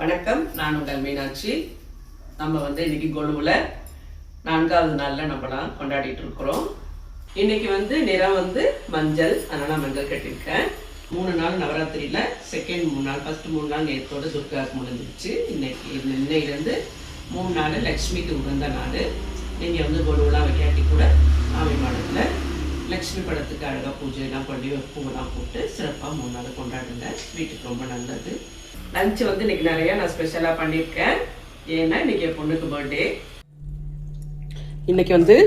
வணக்கம், நான் உங்கள் மீனாட்சி. நம்ம இன்னைக்கு கொலுவுல 4வது நாள்ல நம்மலாம் கொண்டாடிட்டு இருக்கிறோம். இன்னைக்கு நிறம் மஞ்சள், அதனால மஞ்சள் கட்டியிருக்கேன். 3 நாள் நவராத்திரியில செகண்ட் 3 நாள், ஃபர்ஸ்ட் 3 நாள் நேரத்தோட துர்காவுக்கு முடிஞ்சிருச்சு. இன்னையிலேருந்து 3 நாள் லக்ஷ்மிக்கு உகந்த நாள். நீங்கள் கொலுவெல்லாம் வைக்காட்டி கூட ஆமை மாடத்தில் லக்ஷ்மி படத்துக்கு அழகாக பூஜைலாம் பண்ணி ஒரு பூவெல்லாம் போட்டு சிறப்பாக 3 நாள் கொண்டாடுங்க. வீட்டுக்கு ரொம்ப நல்லது. லஞ்சு இன்னைக்கு நிறைய நான் ஸ்பெஷலாக பண்ணியிருக்கேன். ஏன்னா இன்னைக்கு என் பொண்ணுக்கு பர்த்டே. இன்னைக்கு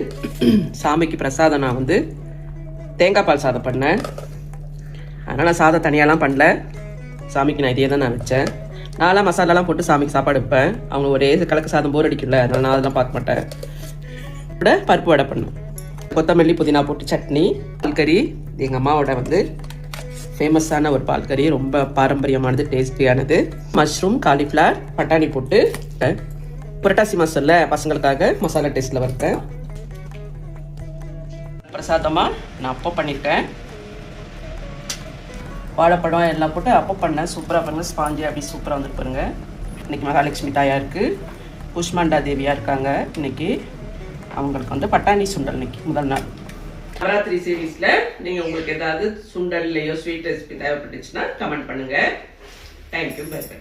சாமிக்கு பிரசாதம் நான் தேங்காய் பால் சாதம் பண்ணேன். அதனால் நான் சாதம் தனியாலாம் பண்ணல. சாமிக்கு நான் இதே தான் நான் வச்சேன். நான்லாம் மசாலாலாம் போட்டு சாமிக்கு சாப்பாடு வைப்பேன். அவங்க ஒரே கலக்கு சாதம் போர் அடிக்கல, அதனால் நான் அதெல்லாம் பார்க்க மாட்டேன். பருப்பு வடை பண்ணேன். கொத்தமல்லி புதினா போட்டு சட்னி. பால்கறி எங்கள் அம்மாவோட ஃபேமஸான ஒரு பால்கறி, ரொம்ப பாரம்பரியமானது, டேஸ்டியானது. மஷ்ரூம், காலிஃப்ளவர், பட்டாணி போட்டு புரட்டாசி மாசம்ல பசங்களுக்காக மசாலா டேஸ்ட்டில் வறுத்தேன். பிரசாதமாக நான் அப்போ பண்ணியிருக்கேன். வாழைப்பழம் எல்லாம் போட்டு அப்போ பண்ணேன். சூப்பராக பாருங்கள், ஸ்பாஞ்சி அப்படி சூப்பராக வந்துட்டு பாருங்க. இன்றைக்கி மகாலட்சுமி தாயாருக்கு குஷ்மாண்டா தேவியாக இருக்காங்க. இன்னைக்கு அவங்களுக்கு பட்டாணி சுண்டல் இன்னைக்கு முதல் நாள். நவராத்திரி சீரீஸில் நீங்கள் உங்களுக்கு ஏதாவது சுண்டல்லையோ ஸ்வீட் ரெசிபி தேவைப்பட்டுச்சுன்னா கமெண்ட் பண்ணுங்கள். Thank you, bye by.